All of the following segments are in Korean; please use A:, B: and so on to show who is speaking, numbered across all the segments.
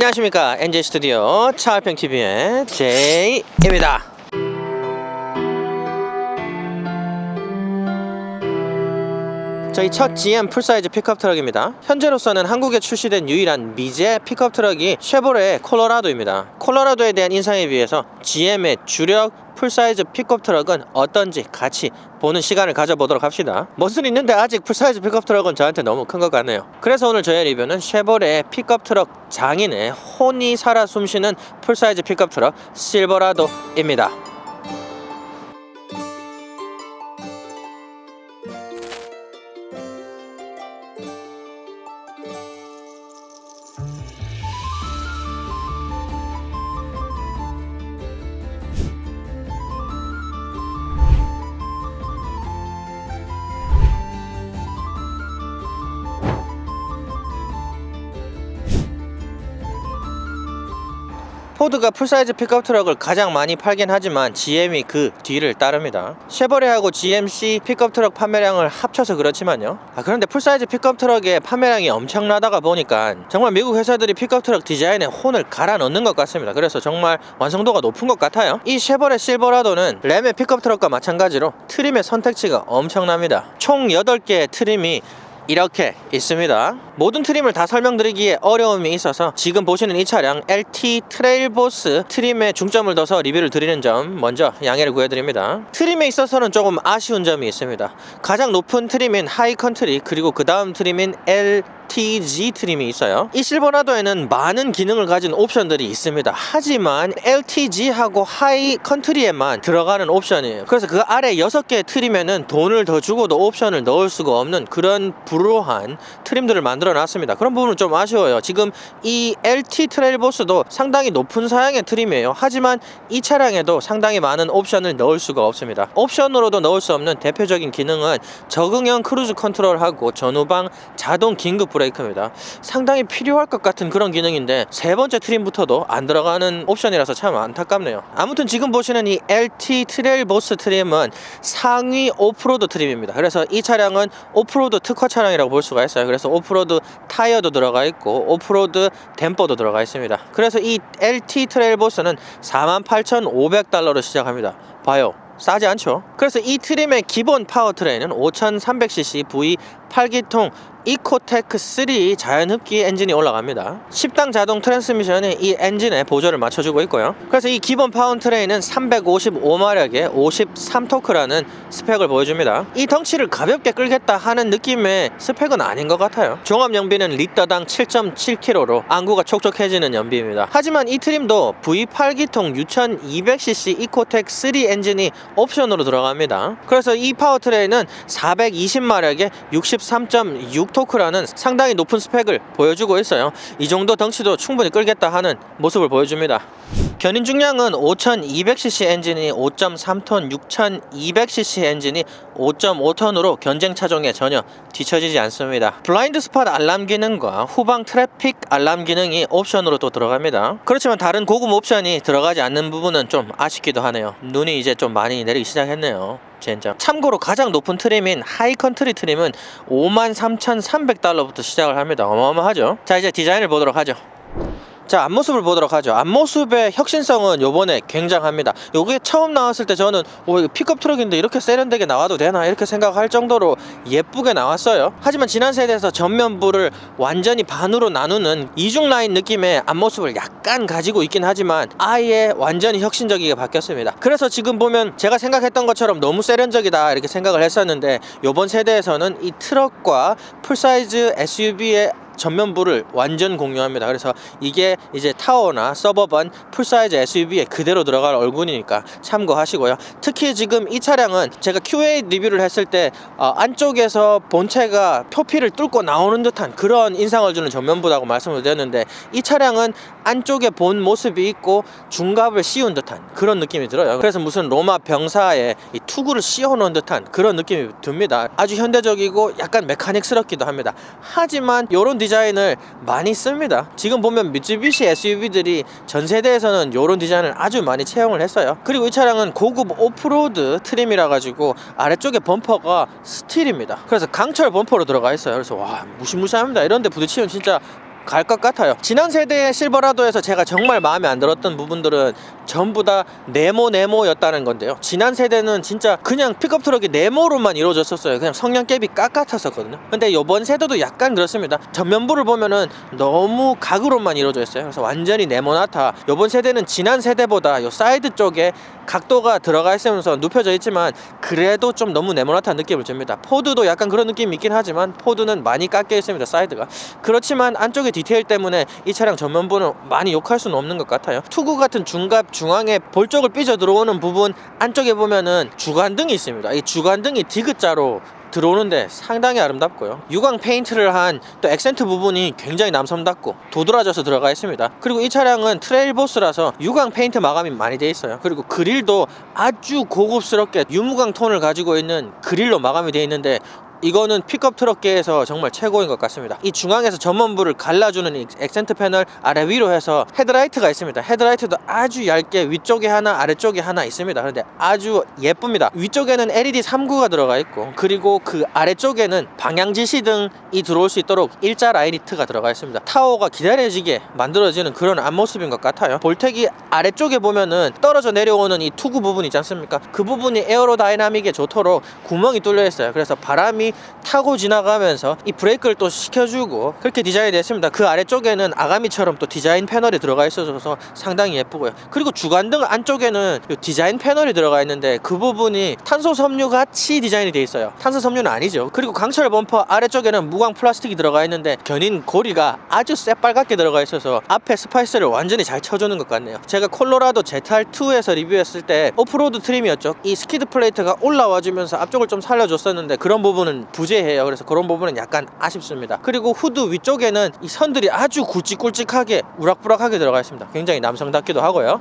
A: 안녕하십니까, NJ 스튜디오 차알평TV의 제이입니다. 저희 첫 GM 풀사이즈 픽업 트럭입니다. 현재로서는 한국에 출시된 유일한 미제 픽업 트럭이 쉐보레 콜로라도입니다. 콜로라도에 대한 인상에 비해서 GM의 주력 풀사이즈 픽업 트럭은 어떤지 같이 보는 시간을 가져보도록 합시다. 멋은 있는데 아직 풀사이즈 픽업 트럭은 저한테 너무 큰 것 같네요. 그래서 오늘 저의 리뷰는 쉐보레 픽업 트럭 장인의 혼이 살아 숨쉬는 풀사이즈 픽업 트럭 실버라도입니다. 포드가 풀사이즈 픽업 트럭을 가장 많이 팔긴 하지만 GM이 그 뒤를 따릅니다. 쉐보레하고 GMC 픽업 트럭 판매량을 합쳐서 그렇지만요. 그런데 풀사이즈 픽업 트럭의 판매량이 엄청나다가 보니까 정말 미국 회사들이 픽업 트럭 디자인에 혼을 갈아 넣는 것 같습니다. 그래서 정말 완성도가 높은 것 같아요. 이 쉐보레 실버라도는 램의 픽업 트럭과 마찬가지로 트림의 선택지가 엄청납니다. 총 8개의 트림이 이렇게 있습니다. 모든 트림을 다 설명드리기에 어려움이 있어서 지금 보시는 이 차량 LT 트레일보스 트림에 중점을 둬서 리뷰를 드리는 점 먼저 양해를 구해드립니다. 트림에 있어서는 조금 아쉬운 점이 있습니다. 가장 높은 트림인 하이컨트리, 그리고 그 다음 트림인 LTG 트림이 있어요. 이 실버라도에는 많은 기능을 가진 옵션들이 있습니다. 하지만 LTG하고 하이컨트리에만 들어가는 옵션이에요. 그래서 그 아래 6개의 트림에는 돈을 더 주고도 옵션을 넣을 수가 없는 그런 불우한 트림들을 만들어 놨습니다. 그런 부분은 좀 아쉬워요. 지금 이 LT 트레일보스도 상당히 높은 사양의 트림이에요. 하지만 이 차량에도 상당히 많은 옵션을 넣을 수가 없습니다. 옵션으로도 넣을 수 없는 대표적인 기능은 적응형 크루즈 컨트롤하고 전후방 자동 긴급 브레이크입니다. 상당히 필요할 것 같은 그런 기능인데 세 번째 트림부터도 안 들어가는 옵션이라서 참 안타깝네요. 아무튼 지금 보시는 이 LT 트레일보스 트림은 상위 오프로드 트림입니다. 그래서 이 차량은 오프로드 특화 차량이라고 볼 수가 있어요. 그래서 오프로드 타이어도 들어가 있고 오프로드 댐퍼도 들어가 있습니다. 그래서 이 LT 트레일보스는 48,500달러로 시작합니다. 봐요, 싸지 않죠? 그래서 이 트림의 기본 파워트레인은 5300cc V 8기통 이코테크 3 자연흡기 엔진이 올라갑니다. 10당 자동 트랜스미션이 이 엔진에 보조를 맞춰주고 있고요. 그래서 이 기본 파워트레인은 355마력의 53토크라는 스펙을 보여줍니다. 이 덩치를 가볍게 끌겠다 하는 느낌의 스펙은 아닌 것 같아요. 종합연비는 리터당 7.7kg로 안구가 촉촉해지는 연비입니다. 하지만 이 트림도 V8기통 6200cc 이코텍 3 엔진이 옵션으로 들어갑니다. 그래서 이 파워트레인은 420마력의 63.6 토크라는 상당히 높은 스펙을 보여주고 있어요. 이 정도 덩치도 충분히 끌겠다 하는 모습을 보여줍니다. 견인 중량은 5200cc 엔진이 5.3톤, 6200cc 엔진이 5.5톤으로 경쟁 차종에 전혀 뒤처지지 않습니다. 블라인드 스팟 알람 기능과 후방 트래픽 알람 기능이 옵션으로 또 들어갑니다. 그렇지만 다른 고급 옵션이 들어가지 않는 부분은 좀 아쉽기도 하네요. 눈이 이제 좀 많이 내리기 시작했네요. 진짜. 참고로 가장 높은 트림인 하이컨트리 트림은 53,300달러부터 시작을 합니다. 어마어마하죠? 자, 이제 디자인을 보도록 하죠. 자, 앞모습을 보도록 하죠. 앞모습의 혁신성은 요번에 굉장합니다. 요게 처음 나왔을 때 저는 이거 픽업 트럭인데 이렇게 세련되게 나와도 되나 이렇게 생각할 정도로 예쁘게 나왔어요. 하지만 지난 세대에서 전면부를 완전히 반으로 나누는 이중 라인 느낌의 앞모습을 약간 가지고 있긴 하지만 아예 완전히 혁신적이게 바뀌었습니다. 그래서 지금 보면 제가 생각했던 것처럼 너무 세련적이다 이렇게 생각을 했었는데 요번 세대에서는 이 트럭과 풀사이즈 SUV의 전면부를 완전 공유합니다. 그래서 이게 이제 타워나 서버반 풀사이즈 SUV에 그대로 들어갈 얼굴이니까 참고하시고요. 특히 지금 이 차량은 제가 QA 리뷰를 했을 때 안쪽에서 본체가 표피를 뚫고 나오는 듯한 그런 인상을 주는 전면부라고 말씀을 드렸는데 이 차량은 안쪽에 본 모습이 있고 중갑을 씌운 듯한 그런 느낌이 들어요. 그래서 무슨 로마 병사에 이 투구를 씌워놓은 듯한 그런 느낌이 듭니다. 아주 현대적이고 약간 메카닉스럽기도 합니다. 하지만 이런 디자인을 많이 씁니다. 지금 보면 미쯔비시 SUV들이 전 세대에서는 이런 디자인을 아주 많이 채용을 했어요. 그리고 이 차량은 고급 오프로드 트림이라 가지고 아래쪽에 범퍼가 스틸입니다. 그래서 강철 범퍼로 들어가 있어요. 그래서 와, 무시무시합니다. 이런데 부딪히면 진짜 갈 것 같아요. 지난 세대의 실버라도에서 제가 정말 마음에 안 들었던 부분들은 전부 다 네모였다는 건데요. 지난 세대는 진짜 그냥 픽업 트럭이 네모로만 이루어졌었어요. 그냥 성냥갭이 깎았었거든요. 근데 이번 세대도 약간 그렇습니다. 전면부를 보면은 너무 각으로만 이루어져 있어요. 그래서 완전히 네모나타. 이번 세대는 지난 세대보다 요 사이드 쪽에 각도가 들어가 있으면서 눕혀져 있지만 그래도 좀 너무 네모나타 느낌을 줍니다. 포드도 약간 그런 느낌이 있긴 하지만 포드는 많이 깎여 있습니다. 사이드가. 그렇지만 안쪽의 디테일 때문에 이 차량 전면부는 많이 욕할 수는 없는 것 같아요. 투구 같은 중갑 중앙에 볼 쪽을 삐져 들어오는 부분 안쪽에 보면은 주간등이 있습니다. 이 주간등이 디귿자로 들어오는데 상당히 아름답고요. 유광 페인트를 한 또 액센트 부분이 굉장히 남성답고 도드라져서 들어가 있습니다. 그리고 이 차량은 트레일보스라서 유광 페인트 마감이 많이 돼 있어요. 그리고 그릴도 아주 고급스럽게 유무광 톤을 가지고 있는 그릴로 마감이 돼 있는데 이거는 픽업 트럭계에서 정말 최고인 것 같습니다. 이 중앙에서 전면부를 갈라주는 이 액센트 패널 아래 위로 해서 헤드라이트가 있습니다. 헤드라이트도 아주 얇게 위쪽에 하나 아래쪽에 하나 있습니다. 그런데 아주 예쁩니다. 위쪽에는 LED 3구가 들어가 있고 그리고 그 아래쪽에는 방향지시등이 들어올 수 있도록 일자 라이트가 들어가 있습니다. 타워가 기다려지게 만들어지는 그런 앞모습인 것 같아요. 볼텍이 아래쪽에 보면은 떨어져 내려오는 이 투구 부분 있지 않습니까? 그 부분이 에어로다이나믹에 좋도록 구멍이 뚫려 있어요. 그래서 바람이 타고 지나가면서 이 브레이크를 또 시켜주고 그렇게 디자인이 됐습니다. 그 아래쪽에는 아가미처럼 또 디자인 패널이 들어가 있어서 상당히 예쁘고요. 그리고 주간등 안쪽에는 이 디자인 패널이 들어가 있는데 그 부분이 탄소 섬유 같이 디자인이 돼 있어요. 탄소 섬유는 아니죠. 그리고 강철 범퍼 아래쪽에는 무광 플라스틱이 들어가 있는데 견인 고리가 아주 새빨갛게 들어가 있어서 앞에 스파이스를 완전히 잘 쳐주는 것 같네요. 제가 콜로라도 ZR2에서 리뷰했을 때 오프로드 트림이었죠. 이 스키드 플레이트가 올라와주면서 앞쪽을 좀 살려줬었는데 그런 부분은 부재해요. 그래서 그런 부분은 약간 아쉽습니다. 그리고 후드 위쪽에는 이 선들이 아주 굵직굵직하게 우락부락하게 들어가 있습니다. 굉장히 남성답기도 하고요.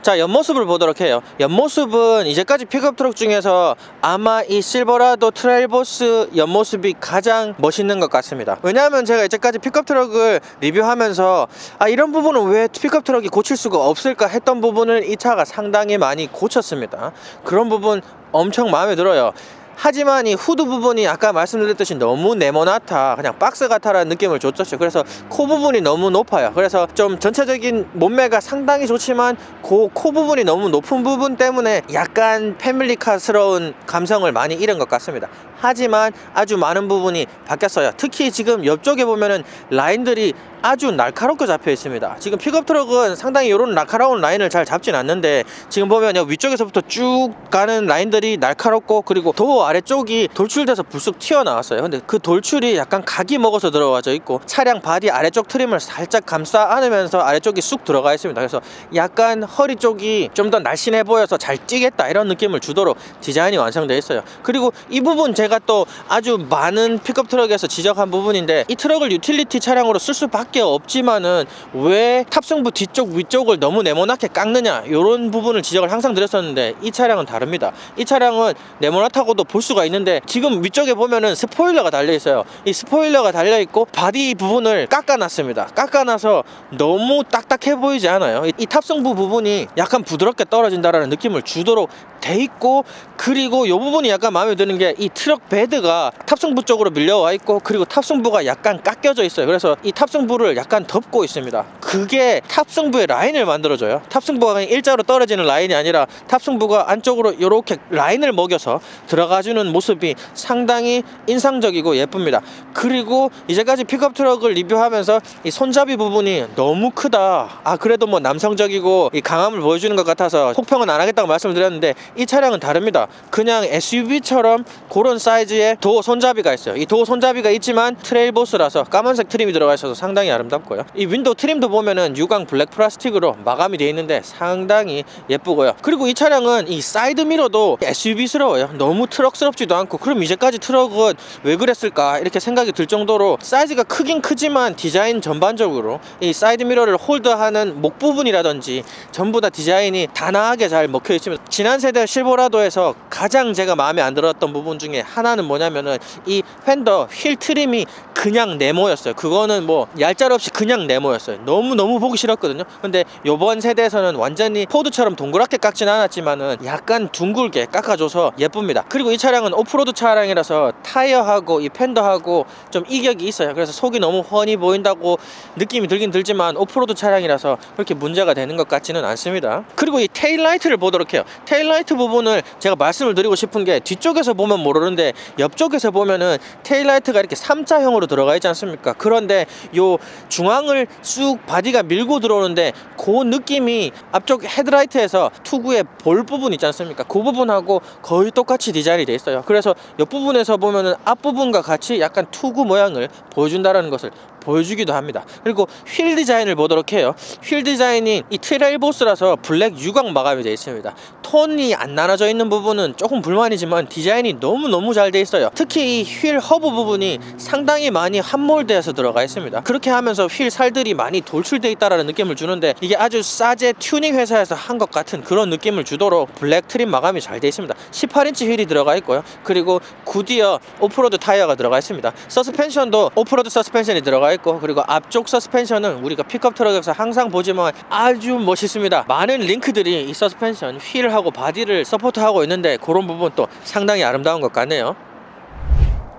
A: 자, 옆모습을 보도록 해요. 옆모습은 이제까지 픽업 트럭 중에서 아마 이 실버라도 트레일보스 옆모습이 가장 멋있는 것 같습니다. 왜냐하면 제가 이제까지 픽업 트럭을 리뷰하면서 이런 부분은 왜 픽업 트럭이 고칠 수가 없을까 했던 부분을 이 차가 상당히 많이 고쳤습니다. 그런 부분 엄청 마음에 들어요. 하지만 이 후드 부분이 아까 말씀드렸듯이 너무 네모나타 그냥 박스 같아라는 느낌을 줬었죠. 그래서 코 부분이 너무 높아요. 그래서 좀 전체적인 몸매가 상당히 좋지만 그 코 부분이 너무 높은 부분 때문에 약간 패밀리카스러운 감성을 많이 잃은 것 같습니다. 하지만 아주 많은 부분이 바뀌었어요. 특히 지금 옆쪽에 보면은 라인들이 아주 날카롭게 잡혀 있습니다. 지금 픽업 트럭은 상당히 이런 날카로운 라인을 잘 잡진 않는데 지금 보면 위쪽에서부터 쭉 가는 라인들이 날카롭고 그리고 도어 아래쪽이 돌출돼서 불쑥 튀어나왔어요. 근데 그 돌출이 약간 각이 먹어서 들어와져 있고 차량 바디 아래쪽 트림을 살짝 감싸 안으면서 아래쪽이 쑥 들어가 있습니다. 그래서 약간 허리 쪽이 좀 더 날씬해 보여서 잘 찌겠다 이런 느낌을 주도록 디자인이 완성되어 있어요. 그리고 이 부분 제가 또 아주 많은 픽업 트럭에서 지적한 부분인데 이 트럭을 유틸리티 차량으로 쓸 수밖에 없지만은 왜 탑승부 뒤쪽 위쪽을 너무 네모나게 깎느냐 이런 부분을 지적을 항상 드렸었는데 이 차량은 다릅니다. 이 차량은 네모나타고도 볼 수가 있는데 지금 위쪽에 보면은 스포일러가 달려 있어요. 이 스포일러가 달려 있고 바디 부분을 깎아놨습니다. 깎아놔서 너무 딱딱해 보이지 않아요. 이 탑승부 부분이 약간 부드럽게 떨어진다라는 느낌을 주도록 돼 있고 그리고 이 부분이 약간 마음에 드는 게 이 트럭 베드가 탑승부 쪽으로 밀려와 있고 그리고 탑승부가 약간 깎여져 있어요. 그래서 이 탑승부를 약간 덮고 있습니다. 그게 탑승부의 라인을 만들어줘요. 탑승부가 그냥 일자로 떨어지는 라인이 아니라 탑승부가 안쪽으로 이렇게 라인을 먹여서 들어가주는 모습이 상당히 인상적이고 예쁩니다. 그리고 이제까지 픽업 트럭을 리뷰하면서 이 손잡이 부분이 너무 크다. 그래도 뭐 남성적이고 이 강함을 보여주는 것 같아서 혹평은 안 하겠다고 말씀을 드렸는데 이 차량은 다릅니다. 그냥 SUV처럼 그런 사이즈의 도어 손잡이가 있어요. 이 도어 손잡이가 있지만 트레일보스라서 까만색 트림이 들어가 있어서 상당히 아름답고요. 이 윈도우 트림도 보면은 유광 블랙 플라스틱으로 마감이 되어 있는데 상당히 예쁘고요. 그리고 이 차량은 이 사이드 미러도 SUV스러워요. 너무 트럭스럽지도 않고 그럼 이제까지 트럭은 왜 그랬을까 이렇게 생각이 들 정도로 사이즈가 크긴 크지만 디자인 전반적으로 이 사이드 미러를 홀드하는 목 부분이라든지 전부 다 디자인이 단아하게 잘 먹혀 있습니다. 지난 세대 실버라도에서 가장 제가 마음에 안 들었던 부분 중에 하나는 뭐냐면은 이 팬더 휠 트림이 그냥 네모였어요. 그거는 뭐 얄짤없이 그냥 네모였어요. 너무 보기 싫었거든요. 근데 요번 세대에서는 완전히 포드처럼 동그랗게 깎진 않았지만은 약간 둥글게 깎아줘서 예쁩니다. 그리고 이 차량은 오프로드 차량이라서 타이어하고 이 팬더하고 좀 이격이 있어요. 그래서 속이 너무 훤히 보인다고 느낌이 들긴 들지만 오프로드 차량이라서 그렇게 문제가 되는 것 같지는 않습니다. 그리고 이 테일라이트를 보도록 해요. 테일라이트 부분을 제가 말씀을 드리고 싶은 게 뒤쪽에서 보면 모르는데 옆쪽에서 보면은 테일라이트가 이렇게 3자형으로 들어가 있지 않습니까? 그런데 요 중앙을 쑥 바디가 밀고 들어오는데 그 느낌이 앞쪽 헤드라이트에서 투구의 볼 부분 있지 않습니까? 그 부분하고 거의 똑같이 디자인이 돼 있어요. 그래서 옆부분에서 보면은 앞부분과 같이 약간 투구 모양을 보여준다는 것을 보여주기도 합니다. 그리고 휠 디자인을 보도록 해요. 휠 디자인이 이 트레일보스라서 블랙 유광 마감이 되어 있습니다. 톤이 안 나눠져 있는 부분은 조금 불만이지만 디자인이 너무너무 잘 되어 있어요. 특히 이 휠 허브 부분이 상당히 많이 함몰되어서 들어가 있습니다. 그렇게 하면서 휠 살들이 많이 돌출되어 있다는 느낌을 주는데 이게 아주 싸제 튜닝 회사에서 한 것 같은 그런 느낌을 주도록 블랙 트림 마감이 잘 되어 있습니다. 18인치 휠이 들어가 있고요. 그리고 굿이어 오프로드 타이어가 들어가 있습니다. 서스펜션도 오프로드 서스펜션이 들어가 있고 그리고 앞쪽 서스펜션은 우리가 픽업 트럭에서 항상 보지만 아주 멋있습니다. 많은 링크들이 이 서스펜션 휠하고 바디를 서포트하고 있는데 그런 부분도 상당히 아름다운 것 같네요.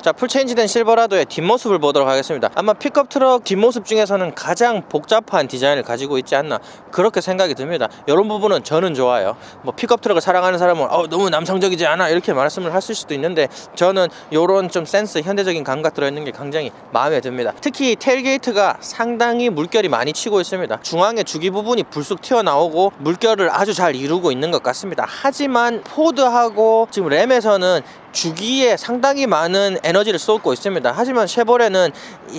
A: 자, 풀체인지된 실버라도의 뒷모습을 보도록 하겠습니다. 아마 픽업 트럭 뒷모습 중에서는 가장 복잡한 디자인을 가지고 있지 않나 그렇게 생각이 듭니다. 이런 부분은 저는 좋아요. 뭐 픽업 트럭을 사랑하는 사람은 너무 남성적이지 않아 이렇게 말씀을 하실 수도 있는데 저는 이런 좀 센스, 현대적인 감각 들어있는 게 굉장히 마음에 듭니다. 특히 테일게이트가 상당히 물결이 많이 치고 있습니다. 중앙의 주기 부분이 불쑥 튀어나오고 물결을 아주 잘 이루고 있는 것 같습니다. 하지만 포드하고 지금 램에서는 주기에 상당히 많은 에너지를 쏟고 있습니다. 하지만 쉐보레는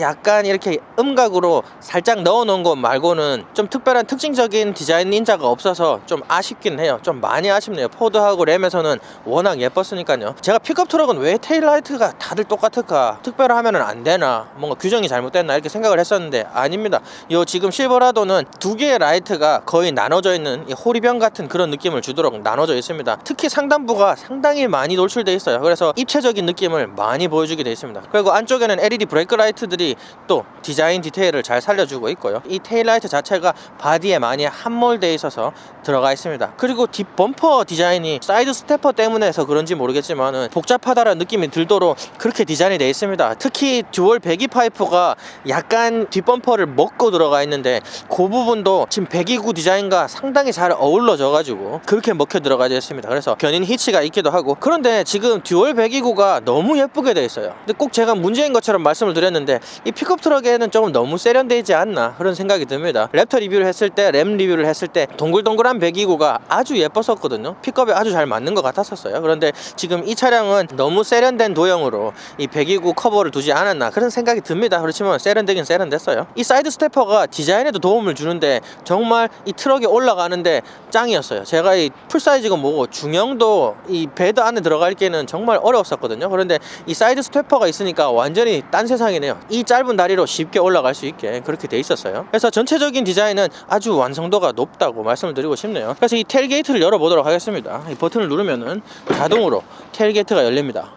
A: 약간 이렇게 음각으로 살짝 넣어 놓은 것 말고는 좀 특별한 특징적인 디자인 인자가 없어서 좀 아쉽긴 해요. 좀 많이 아쉽네요. 포드하고 램에서는 워낙 예뻤으니까요. 제가 픽업 트럭은 왜 테일라이트가 다들 똑같을까? 특별하면은 안 되나? 뭔가 규정이 잘못됐나? 이렇게 생각을 했었는데 아닙니다. 요 지금 실버라도는 두 개의 라이트가 거의 나눠져 있는 이 호리병 같은 그런 느낌을 주도록 나눠져 있습니다. 특히 상단부가 상당히 많이 노출되어 있어요. 그래서 입체적인 느낌을 많이 보여주게 되어 있습니다. 그리고 안쪽에는 LED 브레이크 라이트들이 또 디자인 디테일을 잘 살려주고 있고요. 이 테일라이트 자체가 바디에 많이 함몰되어 있어서 들어가 있습니다. 그리고 뒷 범퍼 디자인이 사이드 스태퍼 때문에서 그런지 모르겠지만 복잡하다는 느낌이 들도록 그렇게 디자인이 되어 있습니다. 특히 듀얼 배기 파이프가 약간 뒷범퍼를 먹고 들어가 있는데 그 부분도 지금 배기구 디자인과 상당히 잘 어울러져 가지고 그렇게 먹혀 들어가 있습니다. 그래서 견인 히치가 있기도 하고 그런데 지금 듀얼 배기구가 너무 예쁘게 되어 있어요. 근데 꼭 제가 문제인 것처럼 말씀을 드렸는데 이 픽업 트럭에는 조금 너무 세련되지 않나 그런 생각이 듭니다. 랩터 리뷰를 했을 때 램 리뷰를 했을 때 동글동글한 배기구가 아주 예뻤었거든요. 픽업에 아주 잘 맞는 것 같았었어요. 그런데 지금 이 차량은 너무 세련된 도형으로 이 배기구 커버를 두지 않았나 그런 생각이 듭니다. 그렇지만 세련되긴 세련됐어요. 이 사이드 스태퍼가 디자인에도 도움을 주는데 정말 이 트럭에 올라가는데 짱이었어요. 제가 이 풀사이즈가 뭐고 중형도 이 베드 안에 들어갈 게는 정말 어려웠었거든요. 그런데 이 사이드 스태퍼가 있으니까 완전히 딴 세상이네요. 이 짧은 다리로 쉽게 올라갈 수 있게 그렇게 돼 있었어요. 그래서 전체적인 디자인은 아주 완성도가 높다고 말씀을 드리고 싶네요. 그래서 이 테일게이트를 열어보도록 하겠습니다. 이 버튼을 누르면은 자동으로 테일게이트가 열립니다.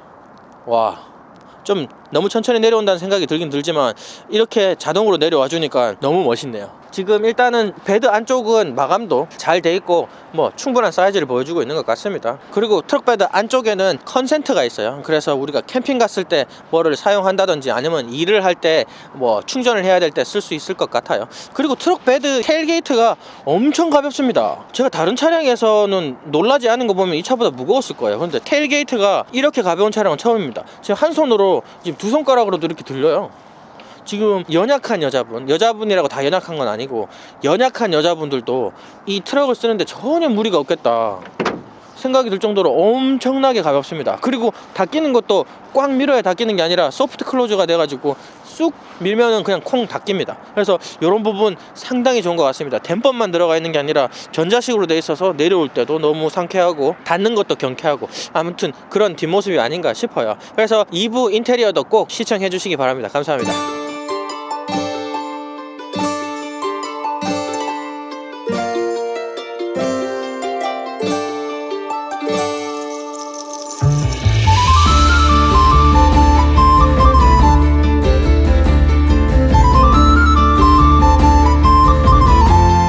A: 와, 좀 너무 천천히 내려온다는 생각이 들긴 들지만 이렇게 자동으로 내려와 주니까 너무 멋있네요. 지금 일단은 베드 안쪽은 마감도 잘 돼 있고 뭐 충분한 사이즈를 보여주고 있는 것 같습니다. 그리고 트럭 베드 안쪽에는 컨센트가 있어요. 그래서 우리가 캠핑 갔을 때 뭐를 사용한다든지 아니면 일을 할 때 뭐 충전을 해야 될 때 쓸 수 있을 것 같아요. 그리고 트럭 베드 테일게이트가 엄청 가볍습니다. 제가 다른 차량에서는 놀라지 않은 거 보면 이 차보다 무거웠을 거예요. 근데 테일게이트가 이렇게 가벼운 차량은 처음입니다. 지금 한 손으로 지금 두 손가락으로도 이렇게 들려요. 지금 연약한 여자분이라고 다 연약한 건 아니고 연약한 여자분들도 이 트럭을 쓰는데 전혀 무리가 없겠다 생각이 들 정도로 엄청나게 가볍습니다. 그리고 닫히는 것도 꽉 밀어야 닫히는 게 아니라 소프트 클로즈가 돼가지고 쑥 밀면은 그냥 콩 닫힙니다. 그래서 이런 부분 상당히 좋은 것 같습니다. 댐퍼만 들어가 있는 게 아니라 전자식으로 돼 있어서 내려올 때도 너무 상쾌하고 닫는 것도 경쾌하고 아무튼 그런 뒷모습이 아닌가 싶어요. 그래서 2부 인테리어도 꼭 시청해 주시기 바랍니다. 감사합니다.